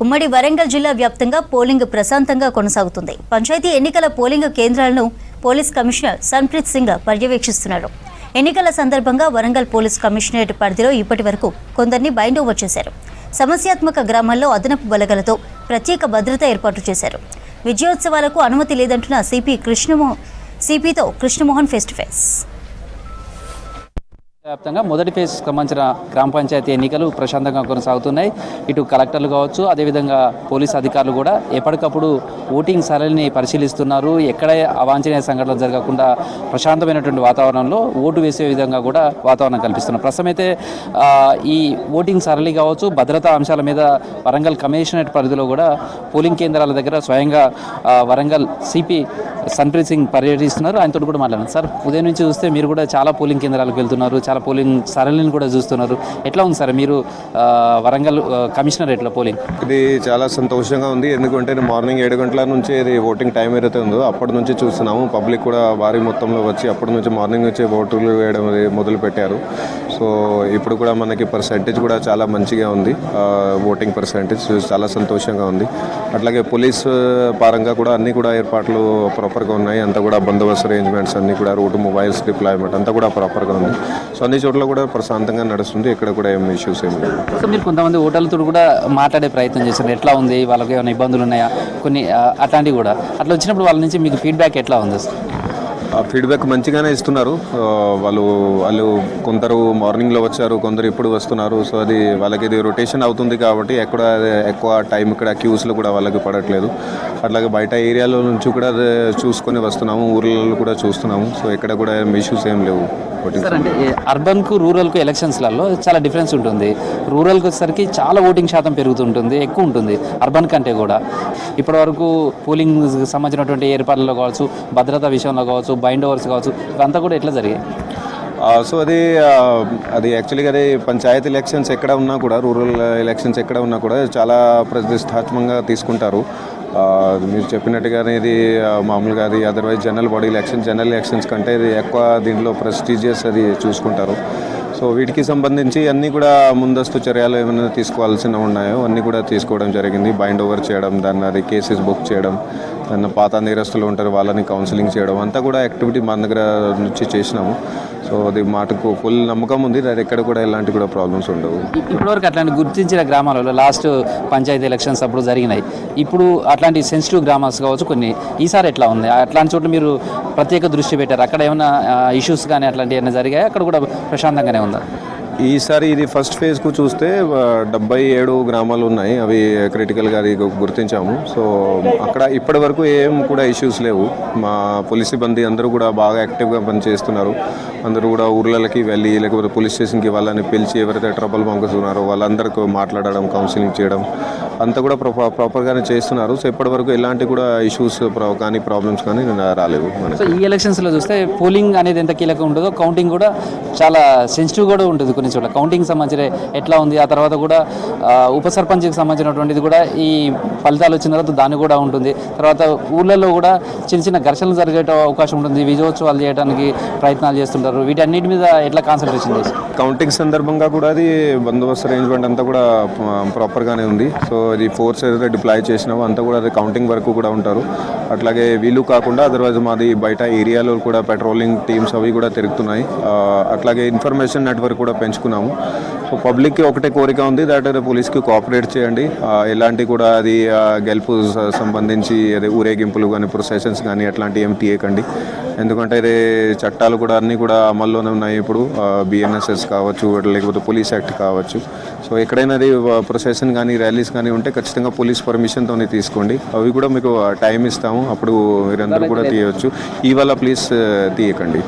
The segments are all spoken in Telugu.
ఉమ్మడి వరంగల్ జిల్లా వ్యాప్తంగా పోలింగ్ ప్రశాంతంగా కొనసాగుతుంది. పంచాయతీ ఎన్నికల పోలింగ్ కేంద్రాలను పోలీస్ కమిషనర్ సన్ప్రీత్ సింగ్ పర్యవేక్షిస్తున్నారు. ఎన్నికల సందర్భంగా వరంగల్ పోలీస్ కమిషనరేట్ పరిధిలో ఇప్పటి వరకు కొందరిని బైండ్ ఓవర్ చేశారు. సమస్యాత్మక గ్రామాల్లో అదనపు బలగాలతో ప్రత్యేక భద్రత ఏర్పాటు చేశారు. విజయోత్సవాలకు అనుమతి లేదంటున్న సిపితో కృష్ణమోహన్ ఫేస్ టు ఫేస్. వ్యాప్తంగా మొదటి ఫేజ్ సంబంధించిన గ్రామ పంచాయతీ ఎన్నికలు ప్రశాంతంగా కొనసాగుతున్నాయి. ఇటు కలెక్టర్లు కావచ్చు, అదేవిధంగా పోలీసు అధికారులు కూడా ఎప్పటికప్పుడు ఓటింగ్ సరళిని పరిశీలిస్తున్నారు. ఎక్కడ అవాంఛనీయ సంఘటనలు జరగకుండా ప్రశాంతమైనటువంటి వాతావరణంలో ఓటు వేసే విధంగా కూడా వాతావరణం కల్పిస్తున్నారు. ప్రస్తుతం అయితే ఈ ఓటింగ్ సరళి కావచ్చు, భద్రతా అంశాల మీద వరంగల్ కమిషనరేట్ పరిధిలో కూడా పోలింగ్ కేంద్రాల దగ్గర స్వయంగా వరంగల్ సిపి సన్ప్రీత్ సింగ్ పర్యటిస్తున్నారు. ఆయనతో కూడా మాట్లాడారు. సార్, ఉదయం నుంచి చూస్తే మీరు కూడా చాలా పోలింగ్ కేంద్రాలకు వెళ్తున్నారు, చాలా పోలింగ్ సరళిని కూడా చూస్తున్నారు. ఎట్లా ఉంది సార్ మీరు వరంగల్ కమిషనరేట్లో పోలింగ్? ఇది చాలా సంతోషంగా ఉంది. ఎందుకంటే మార్నింగ్ 7 గంటల నుంచి ఇది ఓటింగ్ టైం ఏదైతే ఉందో అప్పటి నుంచి చూస్తున్నాము. పబ్లిక్ కూడా భారీ మొత్తంలో వచ్చి అప్పటి నుంచి మార్నింగ్ నుంచి ఓటులు వేయడం మొదలు పెట్టారు. సో ఇప్పుడు కూడా మనకి పర్సెంటేజ్ కూడా చాలా మంచిగా ఉంది. ఓటింగ్ పర్సెంటేజ్ చాలా సంతోషంగా ఉంది. అట్లాగే పోలీస్ పరంగా కూడా అన్ని కూడా ఏర్పాట్లు ప్రాపర్గా ఉన్నాయి. అంతా కూడా బందోబస్తు అరేంజ్మెంట్స్ అన్ని కూడా రూట్ మొబైల్స్ డిప్లాయ్మెంట్ అంతా కూడా ప్రాపర్గా ఉంది. సో అన్ని చోట్ల కూడా ప్రశాంతంగా నడుస్తుంది. ఇక్కడ కూడా ఏం ఇష్యూస్ ఏమి లేవు. సో మీరు కొంతమంది ఓటర్లతో కూడా మాట్లాడే ప్రయత్నం చేశారు. ఎట్లా ఉంది, వాళ్ళకి ఏమైనా ఇబ్బందులు ఉన్నాయా, కొన్ని అట్లాంటివి కూడా అట్లా వచ్చినప్పుడు వాళ్ళ నుంచి మీకు ఫీడ్బ్యాక్ ఎట్లా ఉంది? ఫీడ్బ్యాక్ మంచిగానే ఇస్తున్నారు. వాళ్ళు కొందరు మార్నింగ్లో వచ్చారు, కొందరు ఇప్పుడు వస్తున్నారు. సో అది వాళ్ళకి ఇది రొటేషన్ అవుతుంది కాబట్టి ఎక్కువ టైం ఇక్కడ క్యూస్లో కూడా వాళ్ళకి పడట్లేదు. అట్లాగే బయట ఏరియాలో నుంచి కూడా చూసుకొని వస్తున్నాము, ఊర్లలో కూడా చూస్తున్నాము. సో ఇక్కడ కూడా ఇష్యూస్ ఏం లేవు. సార్, అంటే అర్బన్కు రూరల్కు ఎలక్షన్స్లలో చాలా డిఫరెన్స్ ఉంటుంది. రూరల్కి వచ్చేసరికి చాలా ఓటింగ్ శాతం పెరుగుతుంటుంది, ఎక్కువ ఉంటుంది అర్బన్ కంటే కూడా. ఇప్పటివరకు పోలింగ్ సంబంధించినటువంటి ఏర్పాట్లలో కావచ్చు, భద్రతా విషయంలో కావచ్చు, బైండ్ ఓవర్స్ కావచ్చు, ఇవంతా కూడా ఎట్లా జరిగాయి? సో అది యాక్చువల్గా అది పంచాయతీ ఎలక్షన్స్ ఎక్కడ ఉన్నా కూడా, రూరల్ ఎలక్షన్స్ ఎక్కడ ఉన్నా కూడా చాలా ప్రతిష్టాత్మకంగా తీసుకుంటారు. మీరు చెప్పినట్టుగానే ఇది మామూలుగా అది అదర్వైజ్ జనరల్ ఎలక్షన్స్ కంటే ఇది ఎక్కువ దీంట్లో ప్రెస్టీజియస్ అది చూసుకుంటారు. సో వీటికి సంబంధించి అన్నీ కూడా ముందస్తు చర్యలు ఏమైనా తీసుకోవాల్సినవి ఉన్నాయో అన్నీ కూడా తీసుకోవడం జరిగింది. బైండ్ ఓవర్ చేయడం, దాన్ని అది కేసెస్ బుక్ చేయడం, దాన్ని పాత నేరస్తులు ఉంటారు వాళ్ళని కౌన్సిలింగ్ చేయడం, అంతా కూడా యాక్టివిటీ మన దగ్గర నుంచి చేసినాము. సో అది మాటకు ఫుల్ నమ్మకం ఉంది. అది ఎక్కడ కూడా ఎలాంటి కూడా ప్రాబ్లమ్స్ ఉండవు. ఇప్పటివరకు అట్లాంటి గుర్తించిన గ్రామాలలో లాస్ట్ పంచాయతీ ఎలక్షన్స్ అప్పుడు జరిగినాయి. ఇప్పుడు అట్లాంటి సెన్సిటివ్ గ్రామాస్ కావచ్చు కొన్ని, ఈసారి ఎట్లా ఉంది? అట్లాంటి చోట్ల మీరు ప్రత్యేక దృష్టి పెట్టారు? అక్కడ ఏమైనా ఇష్యూస్ కానీ అట్లాంటివి ఏమైనా జరిగాయి? అక్కడ కూడా ప్రశాంతంగానే ఉందా? ఈసారి ఇది ఫస్ట్ ఫేజ్కు చూస్తే 77 గ్రామాలు ఉన్నాయి. అవి క్రిటికల్గా అది గుర్తించాము. సో అక్కడ ఇప్పటి వరకు ఏం కూడా ఇష్యూస్ లేవు. మా పోలీస్ సిబ్బంది అందరూ కూడా బాగా యాక్టివ్గా పనిచేస్తున్నారు. అందరూ కూడా ఊర్లకి వెళ్ళి లేకపోతే పోలీస్ స్టేషన్కి వాళ్ళని పిలిచి ఎవరైతే ట్రబుల్ బంకర్స్ ఉన్నారో వాళ్ళందరికీ మాట్లాడడం, కౌన్సిలింగ్ చేయడం అంతా కూడా ప్రాపర్గానే చేస్తున్నారు. సో ఇప్పటి వరకు ఎలాంటి కూడా ఇష్యూస్ కానీ ప్రాబ్లమ్స్ కానీ రాలేవు. సో ఈ ఎలక్షన్స్లో చూస్తే పోలింగ్ అనేది ఎంత కీలకం ఉంటుందో కౌంటింగ్ కూడా చాలా సెన్సిటివ్ కూడా ఉంటుంది. కొన్ని చోట్ల కౌంటింగ్ సంబంధించిన ఎట్లా ఉంది, ఆ తర్వాత కూడా ఉప సర్పంచ్కి సంబంధించినటువంటిది కూడా ఈ ఫలితాలు వచ్చిన తర్వాత దాన్ని కూడా ఉంటుంది. తర్వాత ఊళ్ళల్లో కూడా చిన్న చిన్న ఘర్షణలు జరిగే అవకాశం ఉంటుంది. విజయోత్సవాలు చేయడానికి ప్రయత్నాలు చేస్తుంటారు. వీటన్నిటి మీద ఎట్లా కాన్సన్ట్రేషన్ చేసి కౌంటింగ్ సందర్భంగా కూడా అది బందోబస్తు అరేంజ్మెంట్ అంతా కూడా ప్రాపర్గానే ఉంది. సో అది ఫోర్స్ ఏదైతే డిప్లాయ్ చేసినావో అంతా కూడా అది కౌంటింగ్ వరకు కూడా ఉంటారు. అట్లాగే వీళ్ళు కాకుండా అదర్వైజ్ మాది బయట ఏరియాలో కూడా పెట్రోలింగ్ టీమ్స్ అవి కూడా తిరుగుతున్నాయి. అట్లాగే ఇన్ఫర్మేషన్ నెట్వర్క్ కూడా పెంచుకున్నాము. సో పబ్లిక్కి ఒకటే కోరిక ఉంది, దట్ పోలీస్కి కోఆపరేట్ చేయండి. ఎలాంటి కూడా అది గెలుపు సంబంధించి అదే ఊరేగింపులు కానీ ప్రొసెషన్స్ కానీ అట్లాంటివి ఏం తీయకండి. ఎందుకంటే ఇది చట్టాలు కూడా అన్నీ కూడా అమల్లోనే ఉన్నాయి. ఇప్పుడు బిఎన్ఎస్ఎస్ కావచ్చు, లేకపోతే పోలీస్ యాక్ట్ కావచ్చు. సో ఎక్కడైనా అది ప్రొసెషన్ కానీ ర్యాలీస్ కానీ ఉంటే ఖచ్చితంగా పోలీస్ పర్మిషన్తో తీసుకోండి. అవి కూడా మీకు టైం ఇస్తాము, అప్పుడు మీరందరూ కూడా తీయవచ్చు. ఇవాళ ప్లీజ్ తీయకండి.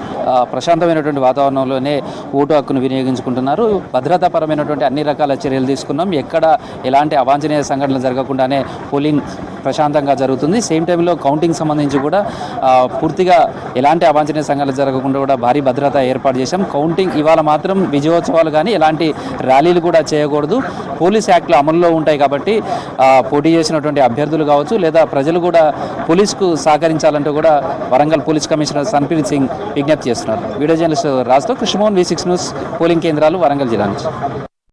ప్రశాంతమైనటువంటి వాతావరణంలోనే ఓటు హక్కును వినియోగించుకుంటున్నారు. భద్రతాపరమైనటువంటి అన్ని రకాల చర్యలు తీసుకున్నాం. ఎక్కడ ఎలాంటి అవాంఛనీయ సంఘటనలు జరగకుండానే పోలింగ్ ప్రశాంతంగా జరుగుతుంది. సేమ్ టైంలో కౌంటింగ్ సంబంధించి కూడా పూర్తిగా ఎలాంటి అవాంఛనీయ సంఘటనలు జరగకుండా కూడా భారీ భద్రత ఏర్పాటు చేశాం. కౌంటింగ్ ఇవాళ మాత్రం విజయోత్సవాలు కానీ ఎలాంటి ర్యాలీలు కూడా చేయకూడదు. పోలీస్ యాక్ట్లు అమల్లో ఉంటాయి కాబట్టి పోటీ చేసినటువంటి అభ్యర్థులు కావచ్చు లేదా ప్రజలు కూడా పోలీసుకు సహకరించాలంటూ కూడా వరంగల్ పోలీస్ కమిషనర్ సన్ప్రీత్ సింగ్ విజ్ఞప్తి చేస్తున్నారు. వీడియో జర్నలిస్ట్ రాజుతో కృష్ణమోహన్, V6 న్యూస్, పోలింగ్ కేంద్రాలు, వరంగల్ జిల్లా నుంచి.